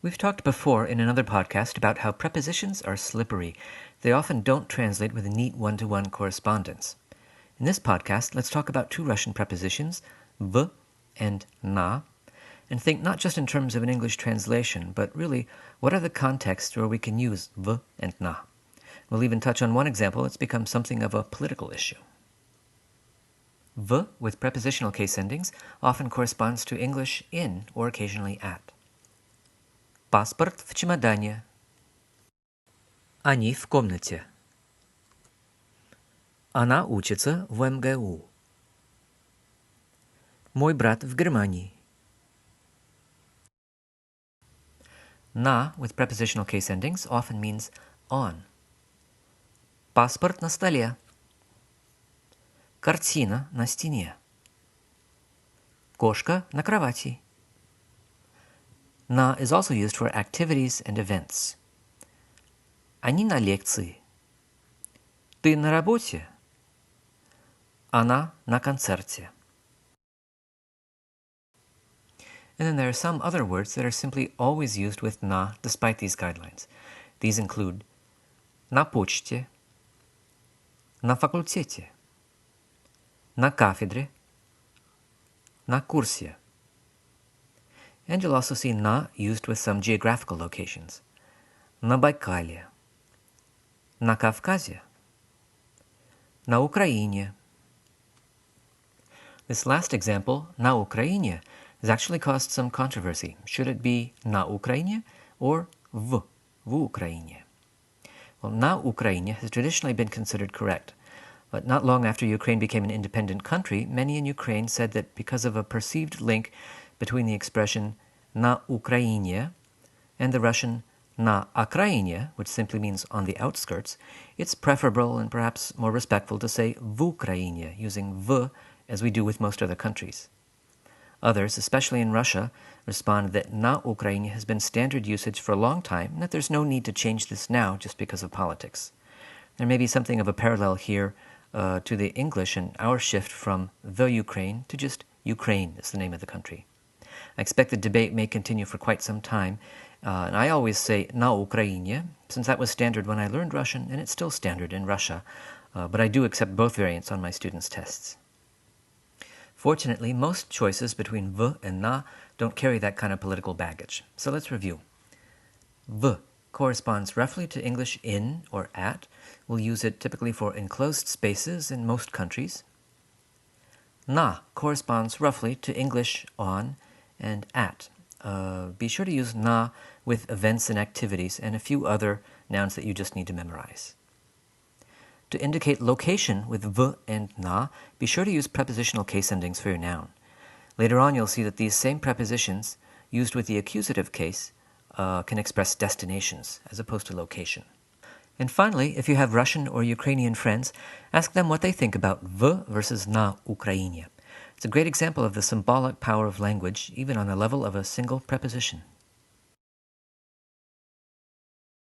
We've talked before in another podcast about how prepositions are slippery. They often don't translate with a neat one-to-one correspondence. In this podcast, let's talk about two Russian prepositions, v and na, and think not just in terms of an English translation, but really, what are the contexts where we can use v and na? We'll even touch on one example that's become something of a political issue. V with prepositional case endings often corresponds to English in or occasionally at. Паспорт в чемодане. Они в комнате. Она учится в МГУ. Мой брат в Германии. На with prepositional case endings often means on. Паспорт на столе. Картина на стене. Кошка на кровати. На is also used for activities and events. Они на лекции. Ты на работе? Она на концерте. And then there are some other words that are simply always used with na despite these guidelines. These include на почте, на факультете, на кафедре, на курсе. And you'll also see na used with some geographical locations. На Байкале, на Кавказе, на Украине. This last example, на Украине, has actually caused some controversy. Should it be на Украине or в Украине? Well, на Украине has traditionally been considered correct. But not long after Ukraine became an independent country, many in Ukraine said that because of a perceived link between the expression на Украине and the Russian на окраине, which simply means on the outskirts, it's preferable and perhaps more respectful to say в Украине, using v as we do with most other countries. Others, especially in Russia, respond that на Украине has been standard usage for a long time and that there's no need to change this now just because of politics. There may be something of a parallel here to the English and our shift from the Ukraine to just Ukraine as the name of the country. I expect the debate may continue for quite some time, and I always say на Украине, since that was standard when I learned Russian, and it's still standard in Russia, but I do accept both variants on my students' tests. Fortunately, most choices between v and na don't carry that kind of political baggage, so let's review. V corresponds roughly to English in or at. We'll use it typically for enclosed spaces in most countries. Na corresponds roughly to English on and at. Be sure to use na with events and activities and a few other nouns that you just need to memorize. To indicate location with v and na, be sure to use prepositional case endings for your noun. Later on, you'll see that these same prepositions, used with the accusative case, can express destinations as opposed to location. And finally, if you have Russian or Ukrainian friends, ask them what they think about v versus na Ukraiне. It's a great example of the symbolic power of language, even on the level of a single preposition.